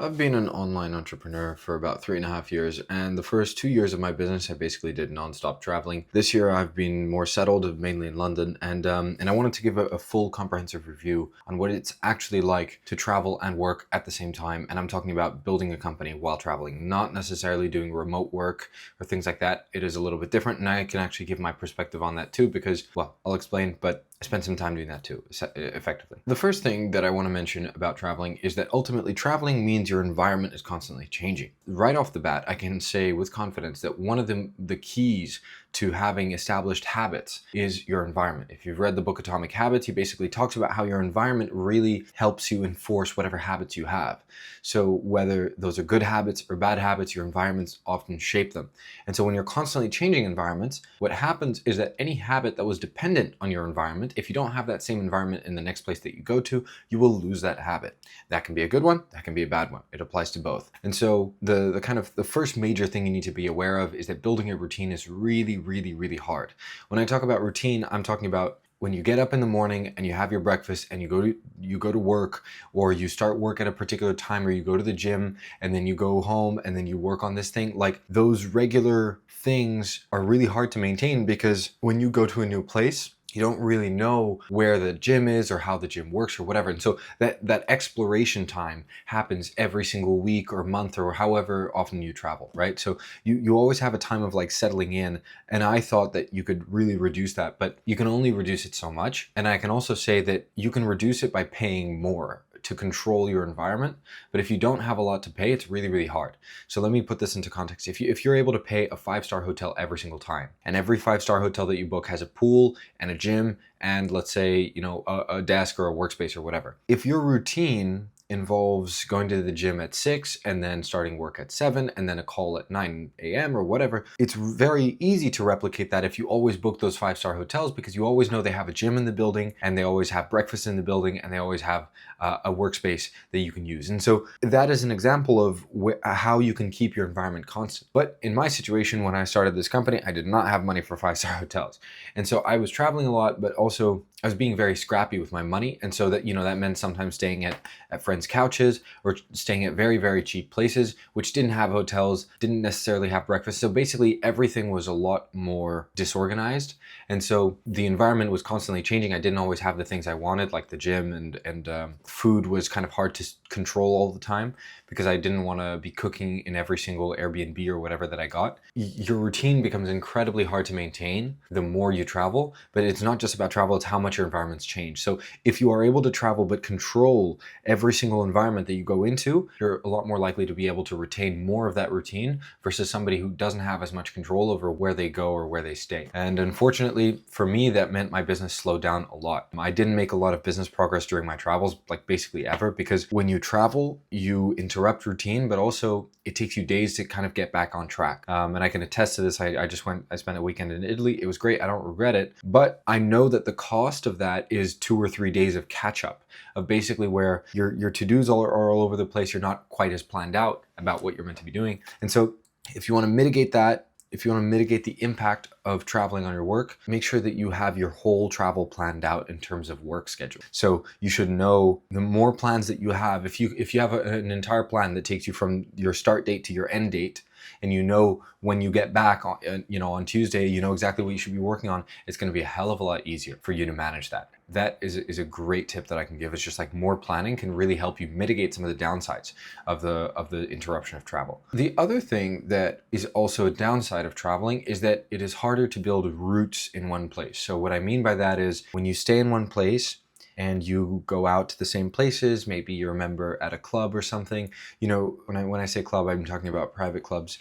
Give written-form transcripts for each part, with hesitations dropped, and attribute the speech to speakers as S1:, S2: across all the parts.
S1: I've been an online entrepreneur for about 3.5 years, and the first 2 years of my business, I basically did nonstop traveling. This year, I've been more settled, mainly in London, and I wanted to give a full, comprehensive review on what it's actually like to travel and work at the same time. And I'm talking about building a company while traveling, not necessarily doing remote work or things like that. It is a little bit different, and I can actually give my perspective on that too, because, well, I'll explain, but I spent some time doing that too, effectively. The first thing that I want to mention about traveling is that ultimately traveling means your environment is constantly changing. Right off the bat, I can say with confidence that one of the keys to having established habits is your environment. If you've read the book Atomic Habits, he basically talks about how your environment really helps you enforce whatever habits you have. So whether those are good habits or bad habits, your environments often shape them. And so when you're constantly changing environments, what happens is that any habit that was dependent on your environment, if you don't have that same environment in the next place that you go to, you will lose that habit. That can be a good one, that can be a bad one. It applies to both. And so the first major thing you need to be aware of is that building a routine is really hard. When I talk about routine, I'm talking about when you get up in the morning and you have your breakfast and you go to work, or you start work at a particular time, or you go to the gym and then you go home and then you work on this thing. Like, those regular things are really hard to maintain, because when you go to a new place, you don't really know where the gym is or how the gym works or whatever. And so that exploration time happens every single week or month or however often you travel, right? So you always have a time of like settling in. And I thought that you could really reduce that, but you can only reduce it so much. And I can also say that you can reduce it by paying more to control your environment. But if you don't have a lot to pay, it's really hard. So let me put this into context. If you're able to pay a 5-star hotel every single time, and every 5-star hotel that you book has a pool and a gym and, let's say, a desk or a workspace or whatever. If your routine involves going to the gym at 6 and then starting work at 7 and then a call at 9 a.m. or whatever, it's very easy to replicate that if you always book those 5-star hotels, because you always know they have a gym in the building and they always have breakfast in the building and they always have a workspace that you can use. And so that is an example of how you can keep your environment constant. But in my situation, when I started this company, I did not have money for 5-star hotels. And so I was traveling a lot, but also I was being very scrappy with my money. And so that meant sometimes staying at friends' couches or staying at very cheap places, which didn't have hotels, didn't necessarily have breakfast. So basically everything was a lot more disorganized. And so the environment was constantly changing. I didn't always have the things I wanted, like the gym, and food was kind of hard to control all the time, because I didn't want to be cooking in every single Airbnb or whatever that I got. Your routine becomes incredibly hard to maintain the more you travel, but it's not just about travel, it's how much your environments change. So if you are able to travel but control every single environment that you go into, you're a lot more likely to be able to retain more of that routine versus somebody who doesn't have as much control over where they go or where they stay. And unfortunately for me, that meant my business slowed down a lot. I didn't make a lot of business progress during my travels, like basically ever, because when you travel, you interrupt routine, but also it takes you days to kind of get back on track. And I can attest to this. I spent a weekend in Italy. It was great. I don't regret it, but I know that the cost of that is 2 or 3 days of catch up, of basically where your to-dos are all over the place. You're not quite as planned out about what you're meant to be doing. And so if you want to mitigate that, if you want to mitigate the impact of traveling on your work, make sure that you have your whole travel planned out in terms of work schedule. So you should know the more plans that you have. If you have an entire plan that takes you from your start date to your end date, and you know when you get back on Tuesday, you know exactly what you should be working on, it's going to be a hell of a lot easier for you to manage that. That is a great tip that I can give. It's just like more planning can really help you mitigate some of the downsides of the interruption of travel. The other thing that is also a downside of traveling is that it is harder to build roots in one place. So what I mean by that is, when you stay in one place and you go out to the same places, maybe you're a member at a club or something. When I say club, I'm talking about private clubs.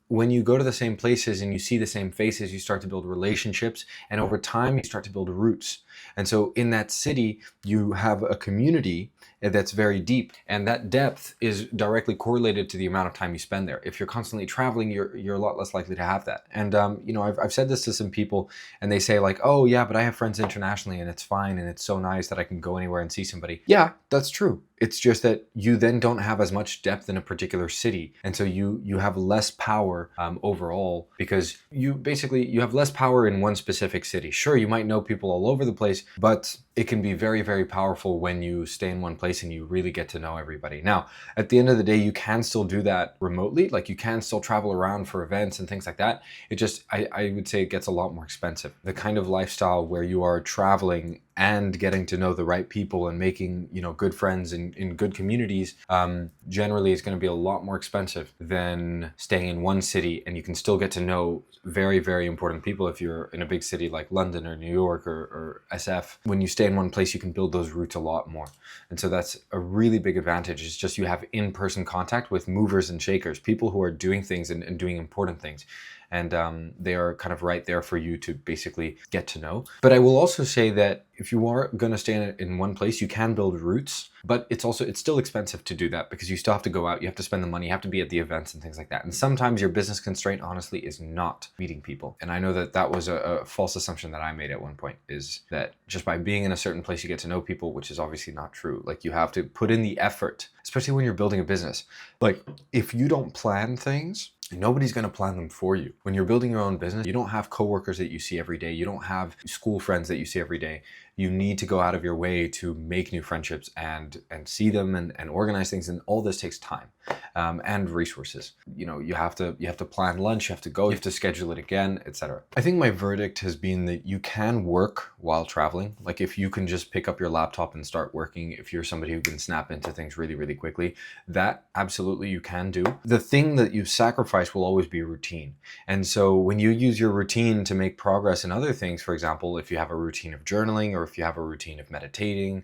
S1: When you go to the same places and you see the same faces, you start to build relationships, and over time you start to build roots. And so in that city, you have a community that's very deep, and that depth is directly correlated to the amount of time you spend there. If you're constantly traveling, you're a lot less likely to have that. And I've said this to some people, and they say like, oh yeah, but I have friends internationally and it's fine and it's so nice that I can go anywhere and see somebody. Yeah, that's true. It's just that you then don't have as much depth in a particular city, and so you have less power overall, because you have less power in one specific city. Sure, you might know people all over the place, but it can be very, very powerful when you stay in one place and you really get to know everybody. Now, at the end of the day, you can still do that remotely. Like you can still travel around for events and things like that. It just, I would say it gets a lot more expensive. The kind of lifestyle where you are traveling and getting to know the right people and making, good friends in good communities, generally is going to be a lot more expensive than staying in one city, and you can still get to know very, very important people if you're in a big city like London or New York or SF. When you stay in one place, you can build those roots a lot more. And so that's a really big advantage. It's just you have in-person contact with movers and shakers, people who are doing things and doing important things. And they are kind of right there for you to basically get to know. But I will also say that if you are going to stay in one place, you can build roots, but it's still expensive to do that because you still have to go out, you have to spend the money, you have to be at the events and things like that. And sometimes your business constraint, honestly, is not meeting people. And I know that was a false assumption that I made at one point, is that just by being in a certain place, you get to know people, which is obviously not true. Like you have to put in the effort, especially when you're building a business. Like if you don't plan things, nobody's going to plan them for you. When you're building your own business, you don't have coworkers that you see every day. You don't have school friends that you see every day. You need to go out of your way to make new friendships and see them and organize things. And all this takes time and resources. You have to plan lunch, you have to go, you have to schedule it again, etc. I think my verdict has been that you can work while traveling. Like if you can just pick up your laptop and start working, if you're somebody who can snap into things really, really quickly, that absolutely you can do. The thing that you sacrifice will always be routine. And so when you use your routine to make progress in other things, for example, if you have a routine of journaling, or if you have a routine of meditating,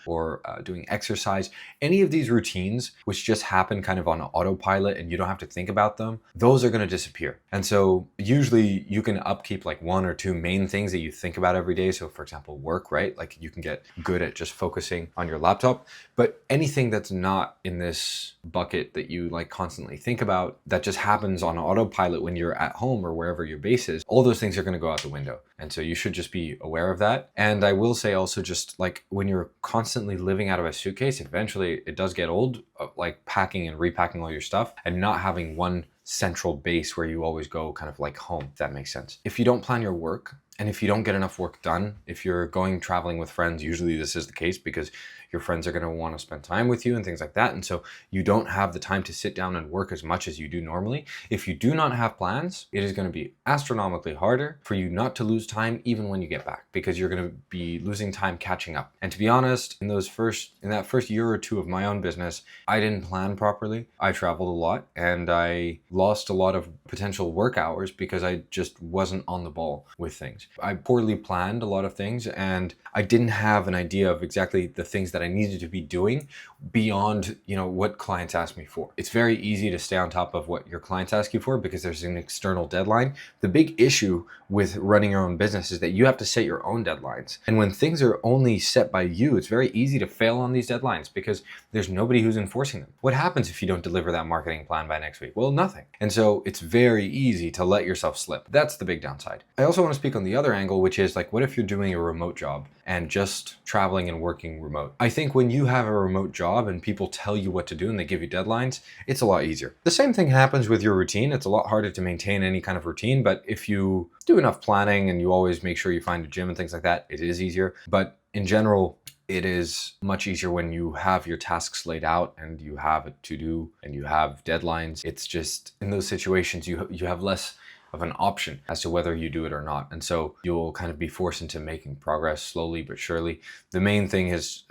S1: or doing exercise, any of these routines which just happen kind of on autopilot and you don't have to think about them, those are going to disappear. And so usually you can upkeep like one or two main things that you think about every day. So for example, work, right? Like you can get good at just focusing on your laptop, but anything that's not in this bucket that you like constantly think about, that just happens on autopilot when you're at home or wherever your base is, all those things are going to go out the window. And so you should just be aware of that. And I will say also, just like when you're constantly living out of a suitcase, eventually it does get old, like packing and repacking all your stuff and not having one central base where you always go, kind of like home, if that makes sense. If you don't plan your work, and if you don't get enough work done, if you're going traveling with friends, usually this is the case because your friends are going to want to spend time with you and things like that. And so you don't have the time to sit down and work as much as you do normally. If you do not have plans, it is going to be astronomically harder for you not to lose time even when you get back, because you're going to be losing time catching up. And to be honest, in that first year or two of my own business, I didn't plan properly. I traveled a lot and I lost a lot of potential work hours because I just wasn't on the ball with things. I poorly planned a lot of things and I didn't have an idea of exactly the things that I needed to be doing beyond, what clients ask me for. It's very easy to stay on top of what your clients ask you for because there's an external deadline. The big issue with running your own business is that you have to set your own deadlines. And when things are only set by you, it's very easy to fail on these deadlines because there's nobody who's enforcing them. What happens if you don't deliver that marketing plan by next week? Well, nothing. And so it's very easy to let yourself slip. That's the big downside. I also want to speak on the other angle, which is like, what if you're doing a remote job and just traveling and working remote? I think when you have a remote job and people tell you what to do and they give you deadlines, it's a lot easier. The same thing happens with your routine. It's a lot harder to maintain any kind of routine, but if you do enough planning and you always make sure you find a gym and things like that, it is easier. But in general, it is much easier when you have your tasks laid out and you have a to-do and you have deadlines. It's just in those situations, you have less of an option as to whether you do it or not. And so you'll kind of be forced into making progress slowly but surely. The main thing is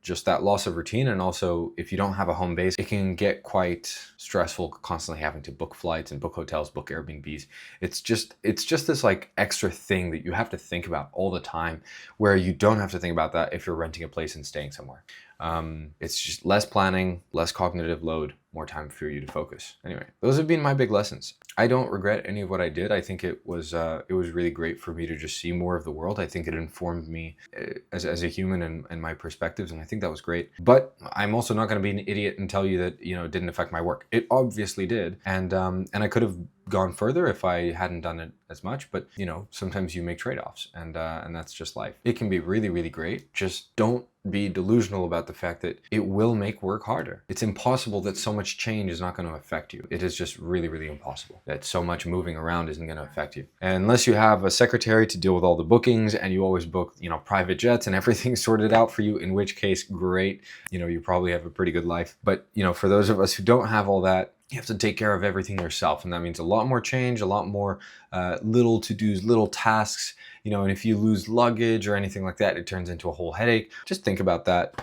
S1: just that loss of routine. And also, if you don't have a home base, it can get quite stressful constantly having to book flights and book hotels, book Airbnbs. It's just this like extra thing that you have to think about all the time, where you don't have to think about that if you're renting a place and staying somewhere. It's just less planning, less cognitive load, more time for you to focus. Anyway, those have been my big lessons. I don't regret any of what I did. I think it was really great for me to just see more of the world. I think it informed me as a human and my perspectives, and I think that was great. But I'm also not going to be an idiot and tell you that it didn't affect my work. It obviously did, and I could have gone further if I hadn't done it as much. But sometimes you make trade-offs, and that's just life. It can be really, really great. Just don't be delusional about the fact that it will make work harder. It's impossible that so much change is not going to affect you. It is just really, really impossible that so much moving around isn't going to affect you. And unless you have a secretary to deal with all the bookings and you always book, private jets and everything sorted out for you, in which case, great, you probably have a pretty good life. But, for those of us who don't have all that, you have to take care of everything yourself. And that means a lot more change, a lot more little to-dos, little tasks, and if you lose luggage or anything like that, it turns into a whole headache. Just think about that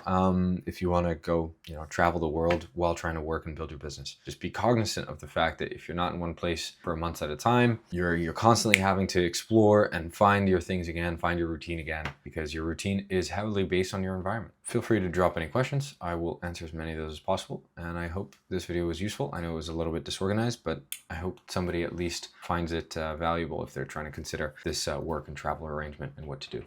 S1: if you want to go, travel the world while trying to work and build your business. Just be cognizant of the fact that if you're not in one place for months at a time, you're constantly having to explore and find your things again, find your routine again, because your routine is heavily based on your environment. Feel free to drop any questions. I will answer as many of those as possible. And I hope this video was useful. I know it was a little bit disorganized, but I hope somebody at least finds it valuable if they're trying to consider this work and travel arrangement and what to do.